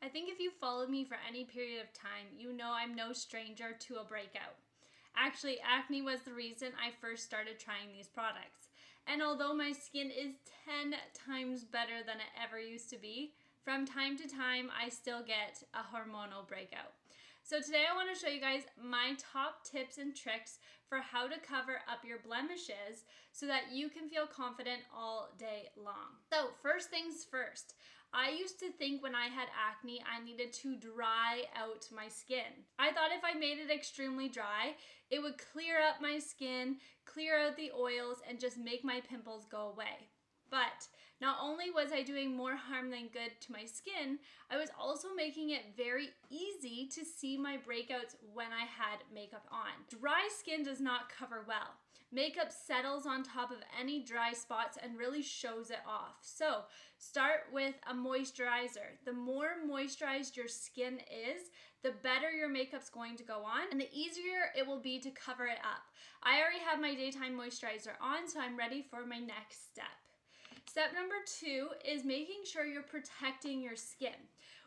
I think if you followed me for any period of time, you know I'm no stranger to a breakout. Actually, acne was the reason I first started trying these products. And although my skin is 10 times better than it ever used to be, from time to time I still get a hormonal breakout. So today I want to show you guys my top tips and tricks for how to cover up your blemishes so that you can feel confident all day long. So first things first, I used to think when I had acne I needed to dry out my skin. I thought if I made it extremely dry, it would clear up my skin, clear out the oils, and just make my pimples go away. But not only was I doing more harm than good to my skin, I was also making it very easy to see my breakouts when I had makeup on. Dry skin does not cover well. Makeup settles on top of any dry spots and really shows it off. So start with a moisturizer. The more moisturized your skin is, the better your makeup's going to go on and the easier it will be to cover it up. I already have my daytime moisturizer on, so I'm ready for my next step. Step number 2 is making sure you're protecting your skin.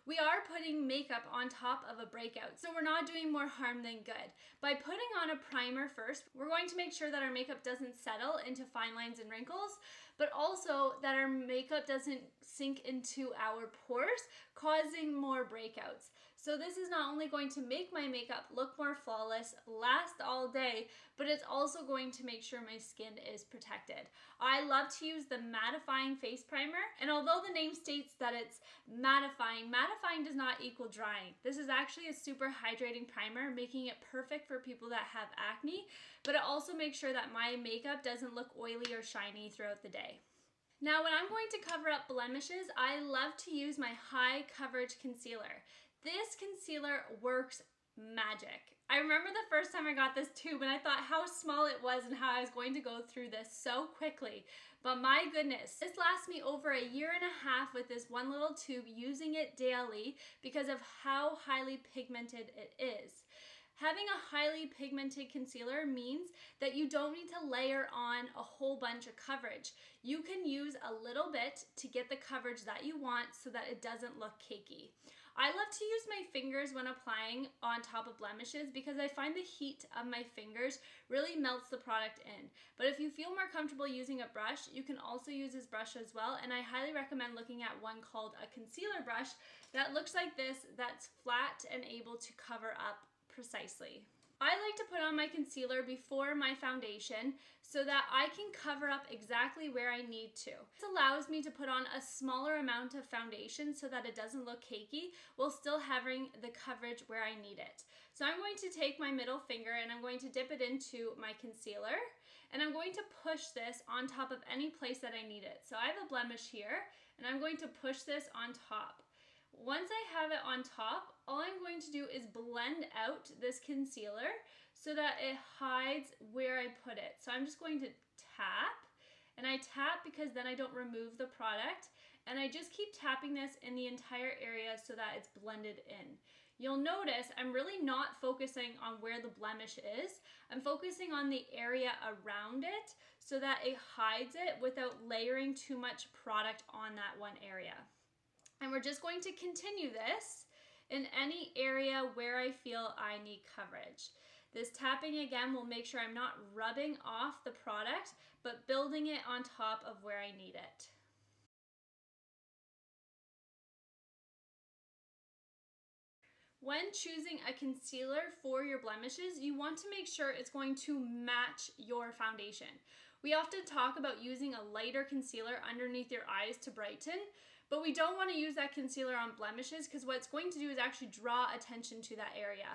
We are putting makeup on top of a breakout, so we're not doing more harm than good. By putting on a primer first, we're going to make sure that our makeup doesn't settle into fine lines and wrinkles, but also that our makeup doesn't sink into our pores, causing more breakouts. So this is not only going to make my makeup look more flawless, last all day, but it's also going to make sure my skin is protected. I love to use the mattifying face primer, and although the name states that it's mattifying, mattifying does not equal drying. This is actually a super hydrating primer, making it perfect for people that have acne, but it also makes sure that my makeup doesn't look oily or shiny throughout the day. Now, when I'm going to cover up blemishes, I love to use my high coverage concealer. This concealer works magic. I remember the first time I got this tube and I thought how small it was and how I was going to go through this so quickly. But my goodness, this lasts me over 1.5 years with this one little tube, using it daily because of how highly pigmented it is. Having a highly pigmented concealer means that you don't need to layer on a whole bunch of coverage. You can use a little bit to get the coverage that you want so that it doesn't look cakey. I love to use my fingers when applying on top of blemishes because I find the heat of my fingers really melts the product in. But if you feel more comfortable using a brush, you can also use this brush as well, and I highly recommend looking at one called a concealer brush that looks like this, that's flat and able to cover up precisely. I like to put on my concealer before my foundation so that I can cover up exactly where I need to. This allows me to put on a smaller amount of foundation so that it doesn't look cakey while still having the coverage where I need it. So I'm going to take my middle finger and I'm going to dip it into my concealer, and I'm going to push this on top of any place that I need it. So I have a blemish here and I'm going to push this on top. Once I have it on top, all I'm going to do is blend out this concealer so that it hides where I put it. So I'm just going to tap, and I tap because then I don't remove the product, and I just keep tapping this in the entire area so that it's blended in. You'll notice I'm really not focusing on where the blemish is. I'm focusing on the area around it so that it hides it without layering too much product on that one area. And we're just going to continue this in any area where I feel I need coverage. This tapping again will make sure I'm not rubbing off the product, but building it on top of where I need it. When choosing a concealer for your blemishes, you want to make sure it's going to match your foundation. We often talk about using a lighter concealer underneath your eyes to brighten, but we don't want to use that concealer on blemishes because what it's going to do is actually draw attention to that area.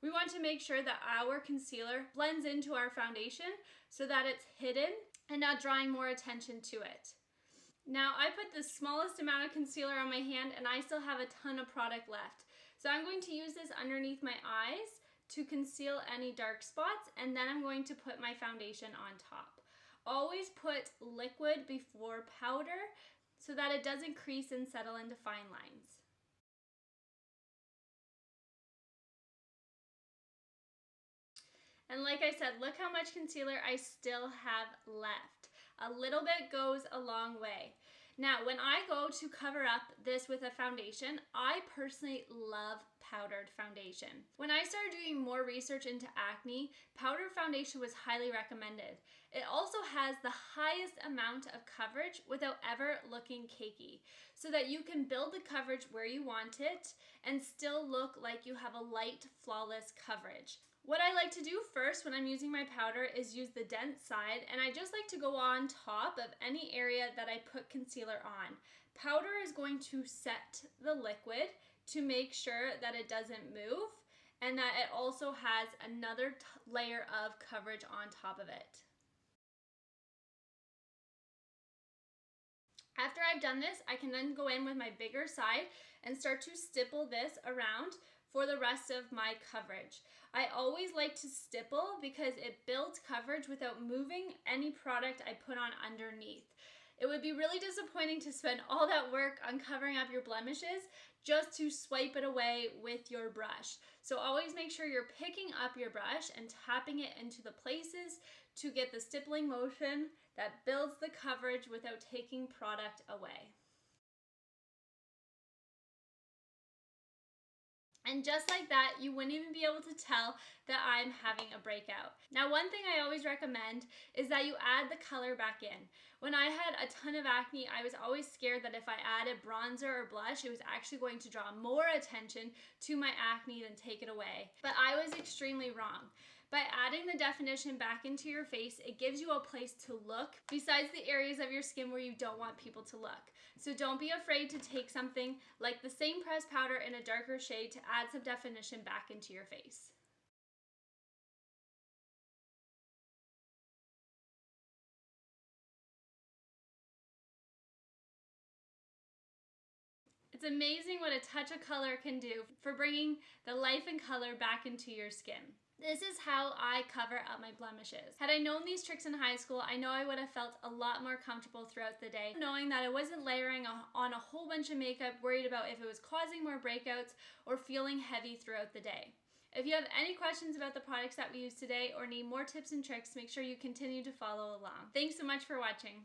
We want to make sure that our concealer blends into our foundation so that it's hidden and not drawing more attention to it. Now, I put the smallest amount of concealer on my hand and I still have a ton of product left. So I'm going to use this underneath my eyes to conceal any dark spots, and then I'm going to put my foundation on top. Always put liquid before powder so that it doesn't crease and settle into fine lines. And like I said, look how much concealer I still have left. A little bit goes a long way. Now, when I go to cover up this with a foundation, I personally love powdered foundation. When I started doing more research into acne, powdered foundation was highly recommended. It also has the highest amount of coverage without ever looking cakey, so that you can build the coverage where you want it and still look like you have a light, flawless coverage. What I like to do first when I'm using my powder is use the dense side, and I just like to go on top of any area that I put concealer on. Powder is going to set the liquid to make sure that it doesn't move and that it also has another layer of coverage on top of it. After I've done this, I can then go in with my bigger side and start to stipple this around for the rest of my coverage. I always like to stipple because it builds coverage without moving any product I put on underneath. It would be really disappointing to spend all that work on covering up your blemishes just to swipe it away with your brush. So always make sure you're picking up your brush and tapping it into the places to get the stippling motion that builds the coverage without taking product away. And just like that, you wouldn't even be able to tell that I'm having a breakout. Now, one thing I always recommend is that you add the color back in. When I had a ton of acne, I was always scared that if I added bronzer or blush, it was actually going to draw more attention to my acne than take it away. But I was extremely wrong. By adding the definition back into your face, it gives you a place to look besides the areas of your skin where you don't want people to look. So don't be afraid to take something like the same pressed powder in a darker shade to add some definition back into your face. It's amazing what a touch of color can do for bringing the life and color back into your skin. This is how I cover up my blemishes. Had I known these tricks in high school, I know I would have felt a lot more comfortable throughout the day, knowing that I wasn't layering on a whole bunch of makeup, worried about if it was causing more breakouts or feeling heavy throughout the day. If you have any questions about the products that we use today or need more tips and tricks, make sure you continue to follow along. Thanks so much for watching.